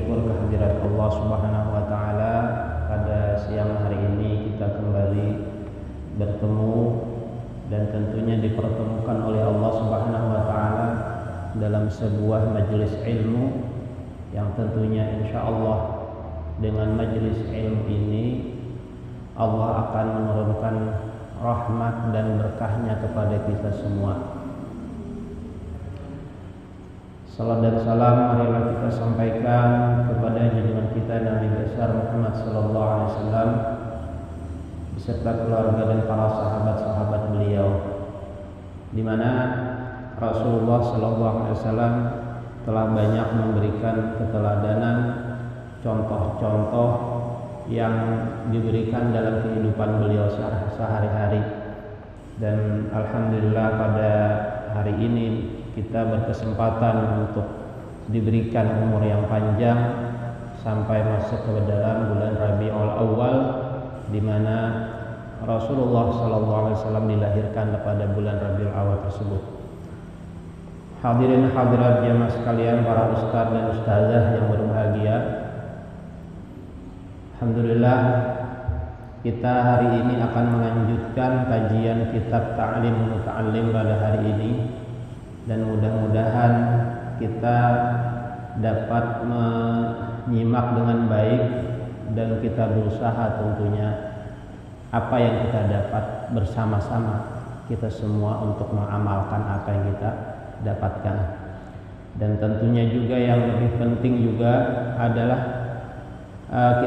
syukur kehadirat Allah Subhanahu wa taala. Pada siang hari ini kita kembali bertemu dan tentunya dipertemukan oleh Allah Subhanahu wa taala dalam sebuah majelis ilmu yang tentunya insyaallah dengan majelis ilmu ini Allah akan menurunkan rahmat dan berkahnya kepada kita semua. Salam dan salam marilah kita sampaikan kepada junjungan kita Nabi besar Muhammad sallallahu alaihi wasallam beserta keluarga dan para sahabat-sahabat beliau, di mana Rasulullah sallallahu alaihi wasallam telah banyak memberikan keteladanan, contoh-contoh yang diberikan dalam kehidupan beliau sehari-hari. Dan alhamdulillah pada hari ini kita berkesempatan untuk diberikan umur yang panjang sampai masuk ke dalam bulan Rabiul Awal, di mana Rasulullah SAW dilahirkan pada bulan Rabiul Awal tersebut. Hadirin hadirat jamaah sekalian, para ustaz dan ustazah yang berbahagia, alhamdulillah kita hari ini akan melanjutkan kajian kitab Ta'lim Muta'allim pada hari ini. Dan mudah-mudahan kita dapat menyimak dengan baik dan kita berusaha tentunya apa yang kita dapat bersama-sama kita semua untuk mengamalkan apa yang kita dapatkan. Dan tentunya juga yang lebih penting juga adalah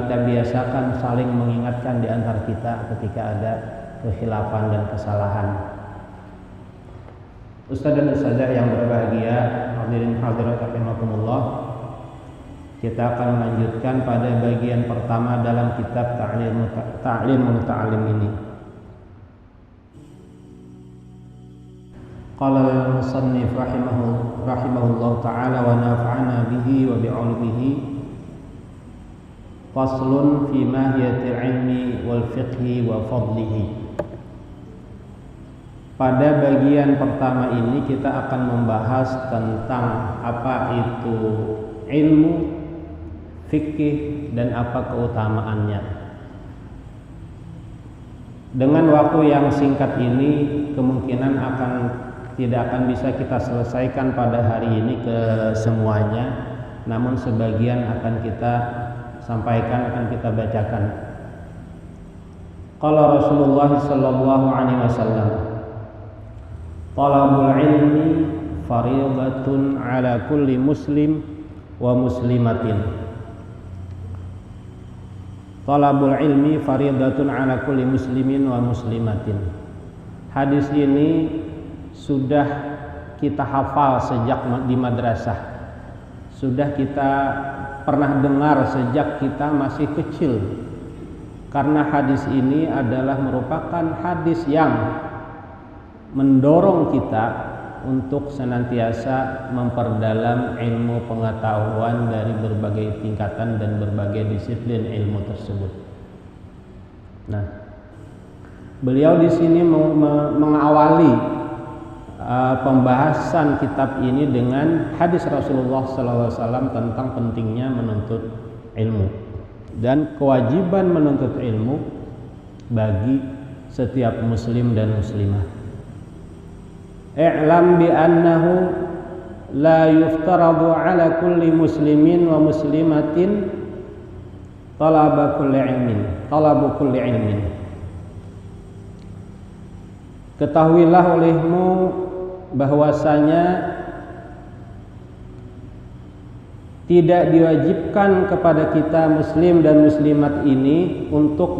kita biasakan saling mengingatkan di antara kita ketika ada kekhilafan dan kesalahan. Ustaz dan ustazah yang berbahagia, hadirin hadirat rahimakumullah, kita akan melanjutkan pada bagian pertama dalam kitab Ta'lim Muta'allim ini. Qala al-musannif rahimahullah ta'ala wa nafa'ana bihi wa bi'ulumihi, faslun fi mahiyatil ilmi wal fiqhi wa fadlihi. Pada bagian pertama ini kita akan membahas tentang apa itu ilmu, fikih, dan apa keutamaannya. Dengan waktu yang singkat ini kemungkinan tidak akan bisa kita selesaikan pada hari ini ke semuanya, namun sebagian akan kita sampaikan, akan kita bacakan. Qala Rasulullah sallallahu alaihi wasallam, talabul ilmi fariidatun ala kulli muslim wa muslimatin. Talabul ilmi fariidatun ala kulli muslimin wa muslimatin. Hadis ini sudah kita hafal sejak di madrasah. Sudah kita pernah dengar sejak kita masih kecil. Karena hadis ini adalah merupakan hadis yang mendorong kita untuk senantiasa memperdalam ilmu pengetahuan dari berbagai tingkatan dan berbagai disiplin ilmu tersebut. Nah, beliau di sini mengawali pembahasan kitab ini dengan hadis Rasulullah SAW tentang pentingnya menuntut ilmu dan kewajiban menuntut ilmu bagi setiap muslim dan muslimah. I'lam bi annahu la yuftaradu ala kulli muslimin wa muslimatin talabu kulli ilmin. Ketahuilah olehmu bahwasanya tidak diwajibkan kepada kita muslim dan muslimat ini untuk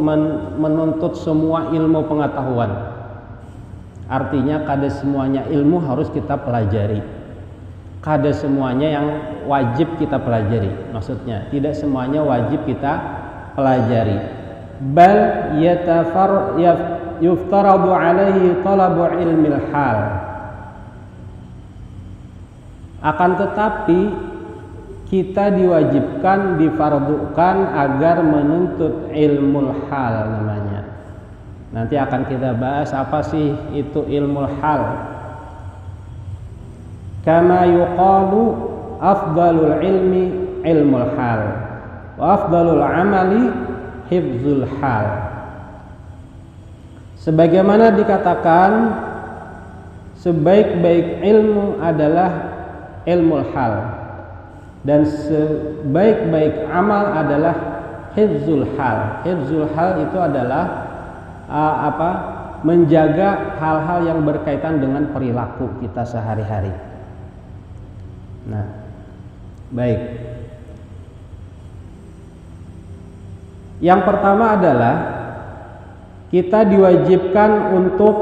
menuntut semua ilmu pengetahuan. Artinya kada semuanya ilmu harus kita pelajari, kada semuanya yang wajib kita pelajari. Maksudnya tidak semuanya wajib kita pelajari. Bal yuftaradu alaihi talabu ilmil hal. Akan tetapi kita diwajibkan, difardukan agar menuntut ilmul hal namanya. Nanti akan kita bahas apa sih itu ilmul hal. Kama yuqalu afdalul ilmi ilmul hal wa afdalul amali hifzul hal. Sebagaimana dikatakan sebaik-baik ilmu adalah ilmul hal dan sebaik-baik amal adalah hifzul hal. Hifzul hal itu adalah menjaga hal-hal yang berkaitan dengan perilaku kita sehari-hari. Nah, baik. Yang pertama adalah kita diwajibkan untuk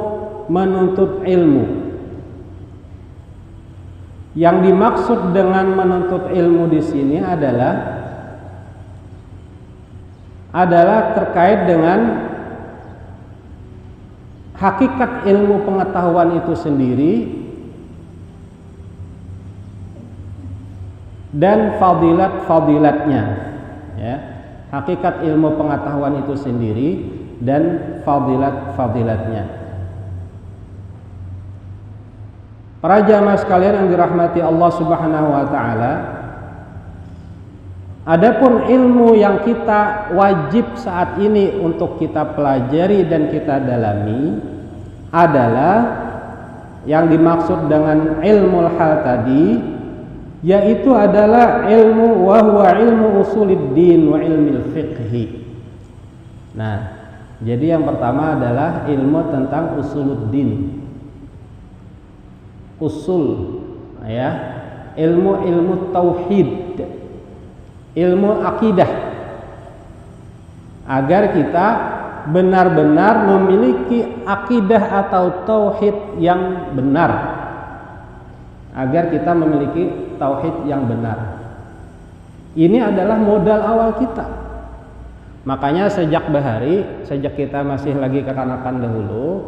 menuntut ilmu. Yang dimaksud dengan menuntut ilmu di sini adalah terkait dengan hakikat ilmu pengetahuan itu sendiri dan fadilat-fadilatnya, ya. Hakikat ilmu pengetahuan itu sendiri dan fadilat-fadilatnya. Para jamaah sekalian yang dirahmati Allah Subhanahu wa taala, adapun ilmu yang kita wajib saat ini untuk kita pelajari dan kita dalami adalah yang dimaksud dengan ilmul hal tadi, yaitu adalah ilmu wa huwa ilmu usuluddin wa ilmil fiqhi. Nah, jadi yang pertama adalah ilmu tentang usuluddin. Usul, ya, ilmu tauhid, ilmu akidah, agar kita benar-benar memiliki akidah atau tauhid yang benar, agar kita memiliki tauhid yang benar. Ini adalah modal awal kita. Makanya sejak kita masih lagi kekanakan dahulu,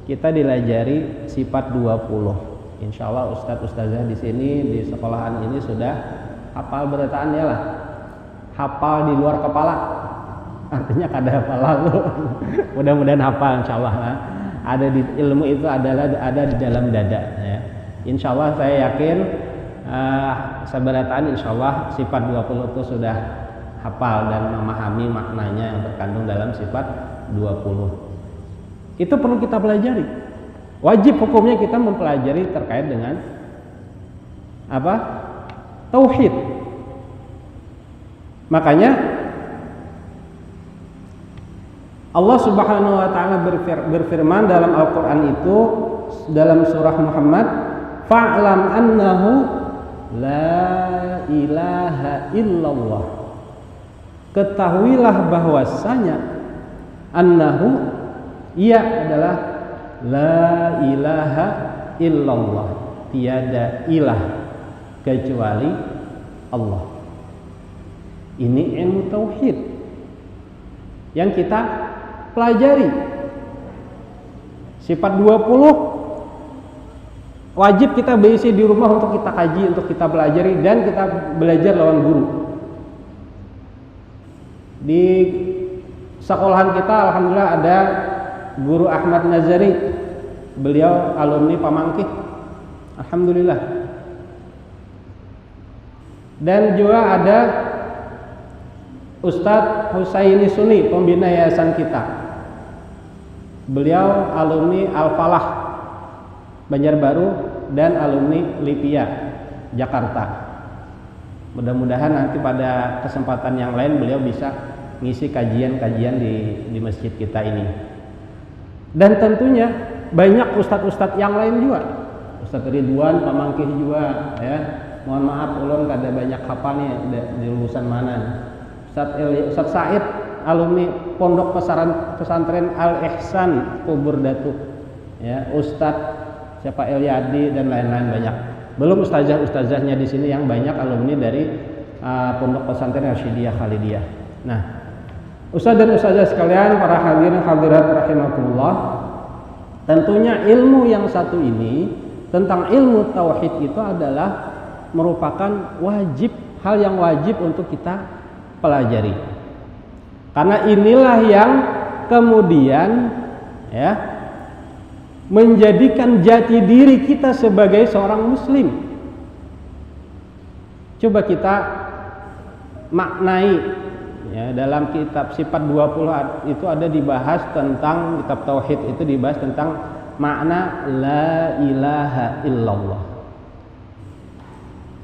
kita dilajari sifat 20. Insya Allah ustadz-ustazah di sini di sekolahan ini sudah hafal berataan ya lah, hafal di luar kepala, artinya kada hafal lalu. Mudah-mudahan hafal insya Allah. Nah, ada di ilmu itu ada di dalam dada. Ya. Insya Allah saya yakin seberataan insya Allah sifat 20 itu sudah hafal dan memahami maknanya yang terkandung dalam sifat 20. Itu perlu kita pelajari. Wajib hukumnya kita mempelajari terkait dengan apa? Tauhid. Makanya Allah Subhanahu wa taala berfirman dalam Al-Qur'an itu dalam surah Muhammad, fa'lam annahu la ilaha illallah. Ketahuilah bahwasanya annahu ia adalah la ilaha illallah, tiada ilah kecuali Allah. Ini ilmu tauhid yang kita pelajari. Sifat 20 wajib kita berisi di rumah untuk kita kaji, untuk kita pelajari dan kita belajar lawan guru. Di sekolahan kita alhamdulillah ada Guru Ahmad Nazari, beliau alumni Pamangkih, alhamdulillah. Dan juga ada Ustadz Husaini Suni, pembina yayasan kita. Beliau alumni Al-Falah Banjarbaru dan alumni Lipia Jakarta. Mudah-mudahan nanti pada kesempatan yang lain beliau bisa ngisi kajian-kajian di masjid kita ini. Dan tentunya banyak ustadz-ustadz yang lain juga. Ustadz Ridwan Pamangkih juga, ya. Mohon maaf ulun kada banyak hafal nih di lulusan mana. Ustadz Said alumni Pondok Pesantren Al Ihsan Kubur Datu. Ya, Ustadz siapa Elyadi dan lain-lain banyak. Belum ustazah-ustazahnya di sini yang banyak alumni dari Pondok Pesantren Rasyidiyah Khalidiyah. Nah, Ustaz dan ustazah sekalian, para hadirin hadirat rahimakumullah, tentunya ilmu yang satu ini tentang ilmu tauhid itu adalah merupakan hal yang wajib untuk kita pelajari. Karena inilah yang kemudian ya menjadikan jati diri kita sebagai seorang muslim. Coba kita maknai ya, dalam kitab sifat 20 itu ada dibahas tentang kitab tauhid, itu dibahas tentang makna la ilaha illallah.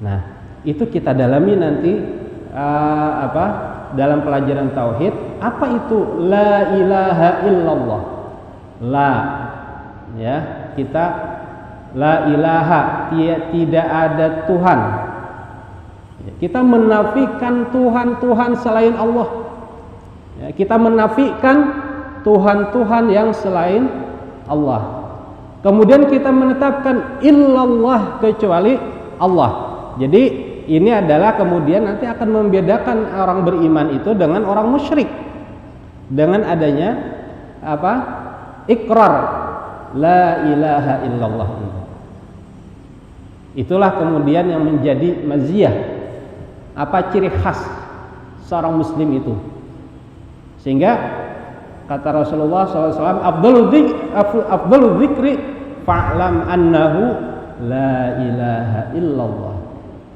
Nah, itu kita dalami nanti dalam pelajaran tauhid. Apa itu la ilaha illallah? La, ya, kita la ilaha, tidak ada Tuhan. Kita menafikan Tuhan selain Allah. Ya, kita menafikan Tuhan yang selain Allah. Kemudian kita menetapkan illallah, kecuali Allah. Jadi ini adalah kemudian nanti akan membedakan orang beriman itu dengan orang musyrik. Dengan adanya ikrar la ilaha illallah. Itulah kemudian yang menjadi maziyah, ciri khas seorang muslim itu. Sehingga kata Rasulullah SAW, afdalul dzikri fa'lam annahu la ilaha illallah.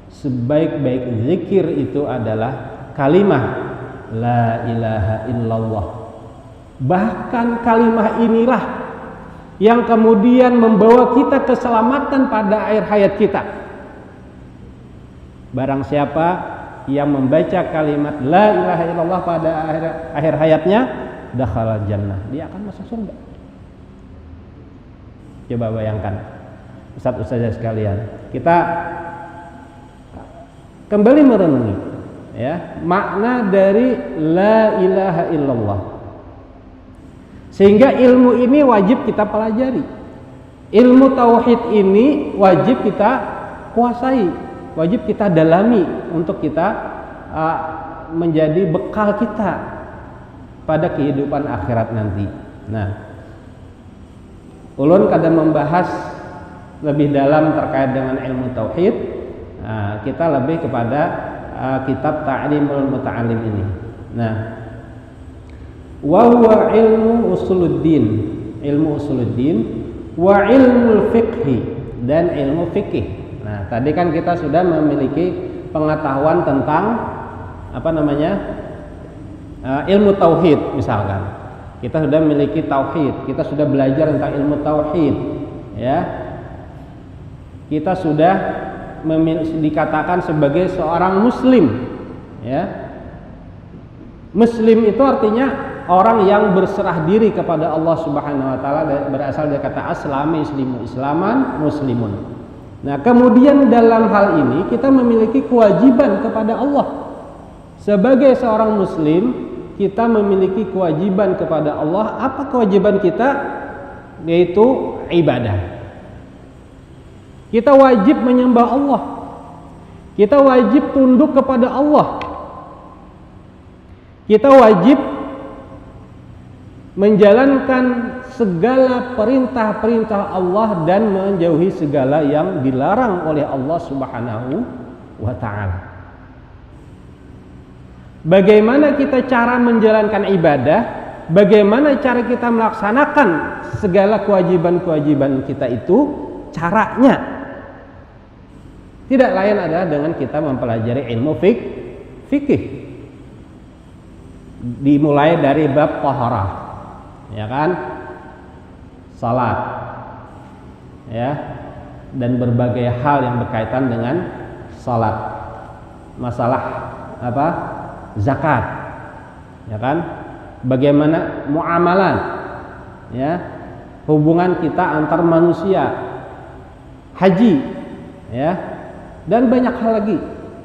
Sebaik-baik zikir itu adalah kalimah la ilaha illallah. Bahkan kalimah inilah yang kemudian membawa kita keselamatan pada akhir hayat kita. Barang siapa yang membaca kalimat la ilaha illallah pada akhir hayatnya, dakhala jannah, dia akan masuk surga. Coba bayangkan, ustaz-ustazah sekalian, kita kembali merenungi ya makna dari la ilaha illallah. Sehingga ilmu ini wajib kita pelajari. Ilmu tauhid ini wajib kita kuasai, wajib kita dalami untuk kita menjadi bekal kita pada kehidupan akhirat nanti. Nah, ulun kadang membahas lebih dalam terkait dengan ilmu tauhid. Kita lebih kepada kitab Ta'limul Muta'allim ini. Nah, wa huwa ilmu usuluddin, ilmu usuluddin wa ilmu fiqhi, dan ilmu fikih. Nah, tadi kan kita sudah memiliki pengetahuan tentang ilmu tauhid misalkan. Kita sudah memiliki tauhid, kita sudah belajar tentang ilmu tauhid, ya. Kita sudah dikatakan sebagai seorang muslim, ya. Muslim itu artinya orang yang berserah diri kepada Allah Subhanahu wa taala, berasal dari kata aslama yuslimu, islaman muslimun. Nah, kemudian dalam hal ini kita memiliki kewajiban kepada Allah. Sebagai seorang muslim, kita memiliki kewajiban kepada Allah. Apa kewajiban kita? Yaitu ibadah. Kita wajib menyembah Allah. Kita wajib tunduk kepada Allah. Kita wajib menjalankan segala perintah-perintah Allah dan menjauhi segala yang dilarang oleh Allah Subhanahu wa ta'ala. Bagaimana kita cara menjalankan ibadah? Bagaimana cara kita melaksanakan segala kewajiban-kewajiban kita itu? Caranya tidak lain adalah dengan kita mempelajari ilmu fikih. Dimulai dari bab taharah, ya kan, salat, ya, dan berbagai hal yang berkaitan dengan salat, masalah zakat, ya kan, bagaimana muamalah, ya, hubungan kita antar manusia, haji, ya, dan banyak hal lagi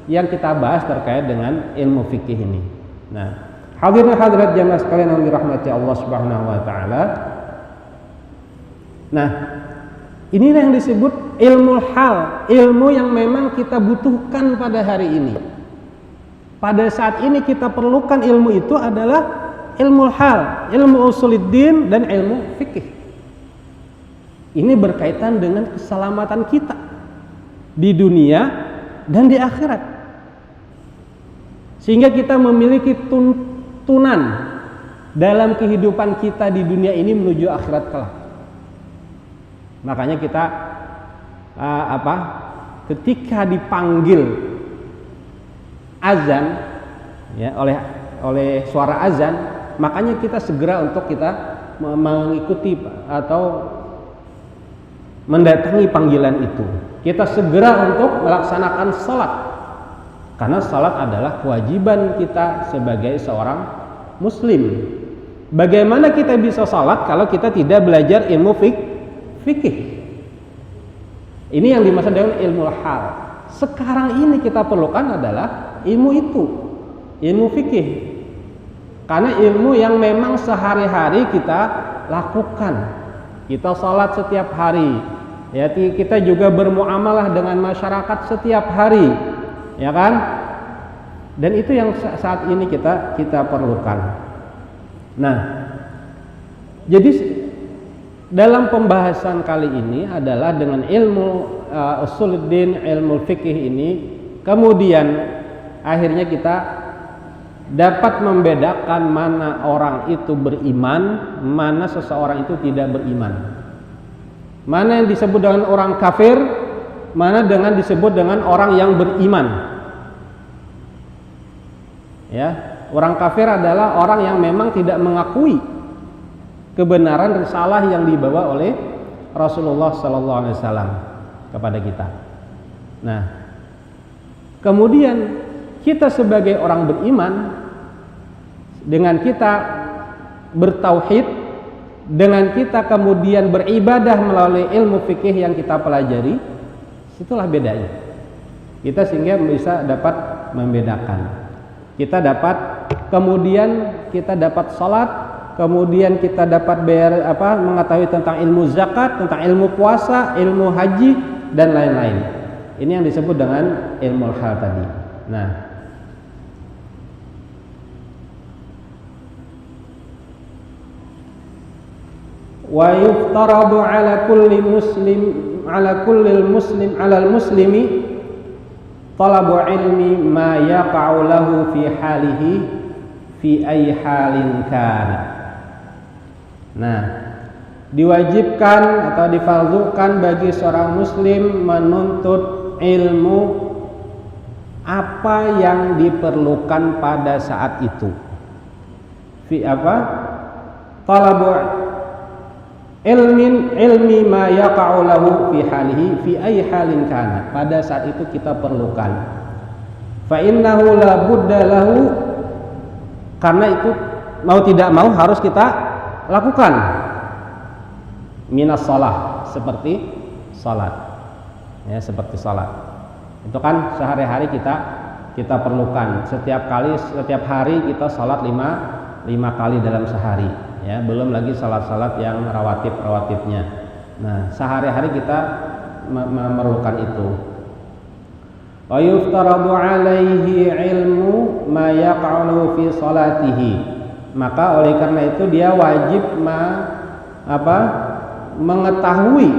yang kita bahas terkait dengan ilmu fikih ini. Nah, hadirin hadirat jamaah sekalian yang dirahmati Allah Subhanahu wa taala. Nah, inilah yang disebut ilmu hal, ilmu yang memang kita butuhkan pada hari ini. Pada saat ini kita perlukan ilmu itu adalah ilmu hal, ilmu usuluddin dan ilmu fikih. Ini berkaitan dengan keselamatan kita di dunia dan di akhirat. Sehingga kita memiliki tuntunan dalam kehidupan kita di dunia ini menuju akhirat kelak. Makanya kita ketika dipanggil azan, ya oleh suara azan, makanya kita segera untuk kita mengikuti atau mendatangi panggilan itu. Kita segera untuk melaksanakan salat, karena salat adalah kewajiban kita sebagai seorang muslim. Bagaimana kita bisa salat kalau kita tidak belajar ilmu fikih? Ini yang dimaksud dengan ilmu hal. Sekarang ini kita perlukan adalah ilmu itu, ilmu fikih. Karena ilmu yang memang sehari-hari kita lakukan. Kita salat setiap hari. Ya, kita juga bermuamalah dengan masyarakat setiap hari. Ya kan? Dan itu yang saat ini kita perlukan. Nah, jadi dalam pembahasan kali ini adalah dengan ilmu usuluddin, ilmu fikih ini, kemudian akhirnya kita dapat membedakan mana orang itu beriman, mana seseorang itu tidak beriman. Mana yang disebut dengan orang kafir, mana dengan disebut dengan orang yang beriman. Ya, orang kafir adalah orang yang memang tidak mengakui kebenaran risalah yang dibawa oleh Rasulullah SAW kepada kita. Nah, kemudian kita sebagai orang beriman, dengan kita bertauhid, dengan kita kemudian beribadah melalui ilmu fikih yang kita pelajari, itulah bedanya. Kita sehingga bisa dapat membedakan. Kita dapat salat, kemudian kita dapat mengetahui tentang ilmu zakat, tentang ilmu puasa, ilmu haji dan lain-lain. Ini yang disebut dengan ilmu hal tadi. Nah, wa yuftaradu ala kulli muslimi talabu ilmi ma yaqa'u lahu fi halihi fi ayyi halin kana. Nah, diwajibkan atau difardukan bagi seorang muslim menuntut ilmu apa yang diperlukan pada saat itu. Fi apa? Talabu ilmi ma yaqa'u lahu fi halihi fi ayyi halin kana. Pada saat itu kita perlukan. Fa innahu la budda lahu, karena itu mau tidak mau harus kita lakukan. Minas shalah, seperti salat. Ya, seperti salat. Itu kan sehari-hari kita perlukan. Setiap hari kita salat 5 kali dalam sehari. Ya, belum lagi salat-salat yang rawatibnya. Nah, sehari-hari kita memerlukan itu. Wa yuftaradu alaihi ilmu ma yaq'u fi salatihi. Maka oleh karena itu dia wajib mengetahui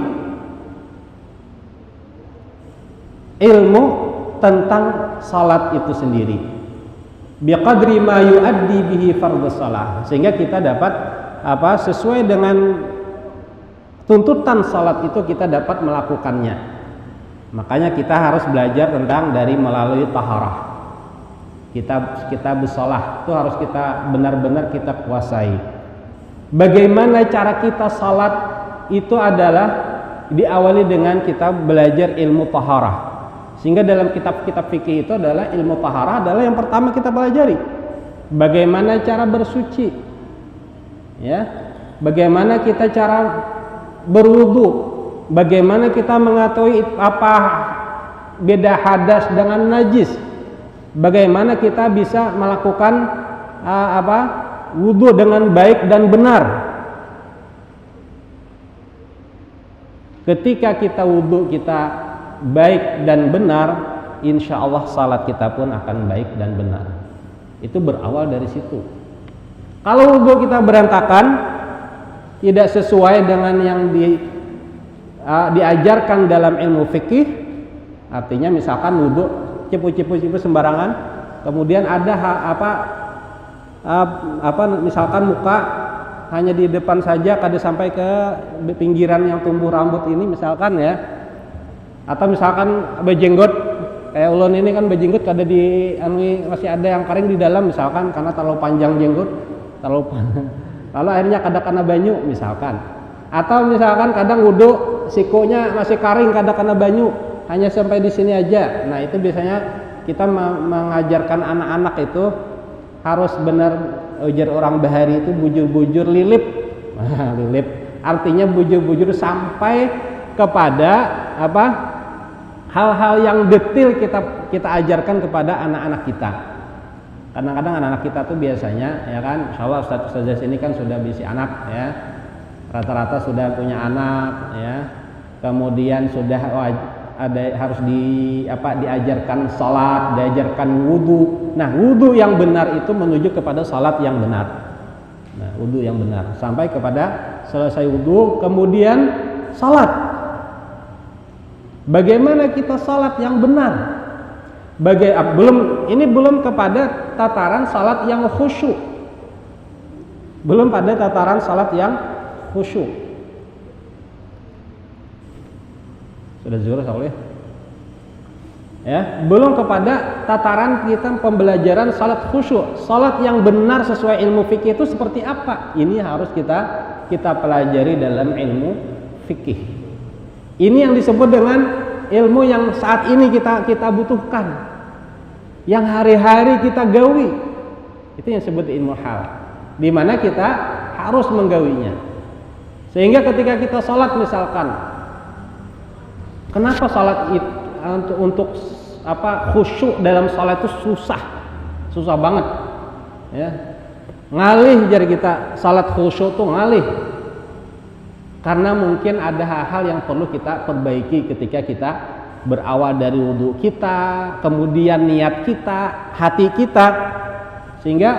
ilmu tentang salat itu sendiri. Biqadri ma yuaddi bihi fardhus shalah, sehingga kita dapat sesuai dengan tuntutan salat itu kita dapat melakukannya. Makanya kita harus belajar tentang dari melalui taharah. Kitab shalah itu harus kita benar-benar kita kuasai. Bagaimana cara kita salat itu adalah diawali dengan kita belajar ilmu taharah. Sehingga dalam kitab-kitab fikih itu adalah ilmu taharah adalah yang pertama kita pelajari. Bagaimana cara bersuci, ya, bagaimana kita cara berwudu, bagaimana kita mengetahui apa beda hadas dengan najis, bagaimana kita bisa melakukan wudu dengan baik dan benar. Ketika kita wudu kita baik dan benar, insya Allah salat kita pun akan baik dan benar. Itu berawal dari situ. Kalau wudu kita berantakan, tidak sesuai dengan yang diajarkan dalam ilmu fikih, artinya misalkan wudu cipu sembarangan, kemudian ada misalkan muka hanya di depan saja, kada sampai ke pinggiran yang tumbuh rambut ini misalkan, ya. Atau misalkan berjenggot kayak ulun ini kan berjenggot kada di masih ada yang kering di dalam misalkan karena terlalu panjang jenggot, lalu akhirnya kada kena banyu misalkan. Atau misalkan kadang wudu sikunya masih kering kada kena banyu, hanya sampai di sini aja. Nah, itu biasanya kita mengajarkan anak-anak itu harus benar, ujar orang Bahari itu bujur-bujur lilip. Lilip artinya bujur-bujur sampai kepada apa? Hal-hal yang detail kita ajarkan kepada anak-anak kita. Kadang-kadang anak-anak kita tuh biasanya ya kan, insyaallah Ustaz ini kan sudah berisi anak ya. Rata-rata sudah punya anak ya. Kemudian sudah ada harus diajarkan salat, diajarkan wudu. Nah, wudu yang benar itu menuju kepada salat yang benar. Nah, wudu yang benar sampai kepada selesai wudu kemudian salat. Bagaimana kita salat yang benar? Belum kepada tataran salat yang khusyuk. Belum pada tataran salat yang khusyuk. Sudah zuhur soalnya. Ya, belum kepada tataran kita pembelajaran salat khusyuk. Salat yang benar sesuai ilmu fikih itu seperti apa? Ini harus kita pelajari dalam ilmu fikih. Ini yang disebut dengan ilmu yang saat ini kita butuhkan, yang hari-hari kita gawi. Itu yang disebut ilmu hal, di mana kita harus menggawinya. Sehingga ketika kita sholat misalkan, kenapa sholat itu untuk khusyuk dalam sholat itu susah banget, ya. Ngalih jari kita sholat khusyuk tuh ngalih. Karena mungkin ada hal-hal yang perlu kita perbaiki ketika kita berawal dari wudhu kita, kemudian niat kita, hati kita, sehingga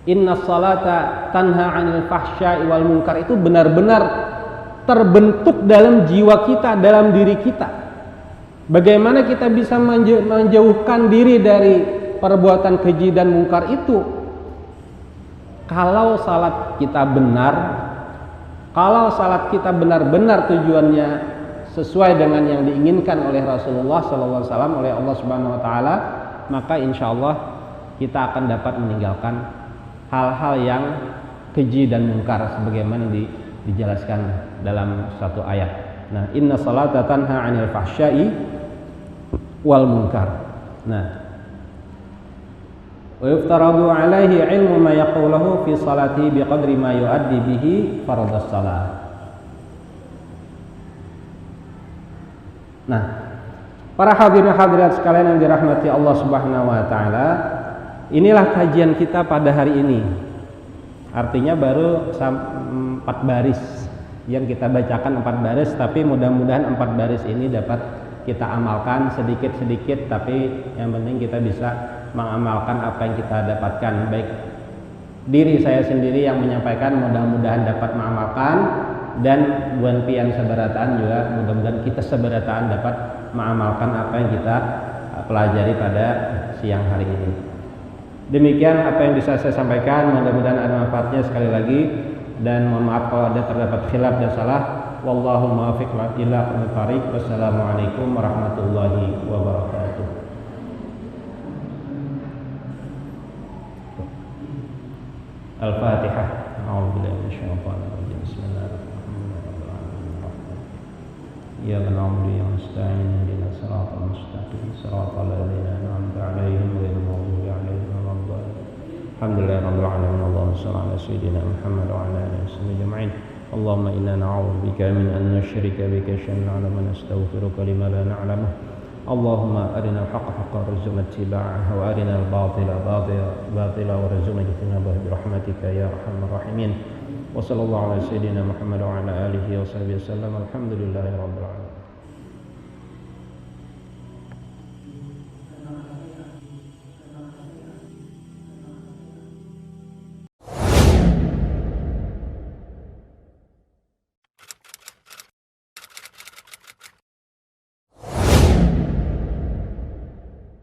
Inna salata tanha 'anil fahsya'i wal munkar itu benar-benar terbentuk dalam jiwa kita, dalam diri kita. Bagaimana kita bisa menjauhkan diri dari perbuatan keji dan munkar itu? Kalau salat kita benar, kalau salat kita benar-benar tujuannya sesuai dengan yang diinginkan oleh Rasulullah SAW, oleh Allah Subhanahu Wa Taala, maka insya Allah kita akan dapat meninggalkan hal-hal yang keji dan munkar sebagaimana dijelaskan dalam satu ayat. Nah, inna salata tanha 'anil fahsya'i wal munkar. Nah, wa yuftaradu alaihi ilmu ma yaquluhu fi salatihi biqadri ma yuaddi bihi fardhas salat. Nah, para hadirin hadirat sekalian yang dirahmati Allah Subhanahu wa taala, inilah kajian kita pada hari ini. Artinya baru 4 baris yang kita bacakan, 4 baris, tapi mudah-mudahan 4 baris ini dapat kita amalkan sedikit-sedikit, tapi yang penting kita bisa mengamalkan apa yang kita dapatkan. Baik diri saya sendiri yang menyampaikan mudah-mudahan dapat mengamalkan, dan buan pian seberataan juga mudah-mudahan kita seberataan dapat mengamalkan apa yang kita pelajari pada siang hari ini. Demikian apa yang bisa saya sampaikan, mudah-mudahan ada manfaatnya sekali lagi, dan mohon maaf kalau ada terdapat khilaf dan salah. Wallahu muwaffiq ila aqwamit thariq. Wassalamualaikum warahmatullahi wabarakatuh. Al-Fatihah. A'udzubillahi minasyaitonir rajim. Bismillahirrahmanirrahim. Iyyaka na'budu wa iyyaka nasta'in. Ihdinas siratal mustaqim. Siratal ladzina an'amta 'alaihim ghairil maghdubi 'alaihim waladdallin. Alhamdulillahirabbil alamin. Allahumma shalli 'ala sayyidina Muhammad wa 'ala alihi wasallam ajma'in. Allahumma inna na'udzubika min an nusyrika bika shay'an na'lamu wa nastaghfiruka lima la na'lamu. Allahumma arina al-haqqa haqqan warzuqna ittiba'ahu wa arina al-batila batila warzuqna ijtinabahu bi rahmatika ya arhamar rahimin. Wa sallallahu ala sayyidina Muhammad wa ala alihi wa sahbihi wasallam. Alhamdulillahirabbil alamin.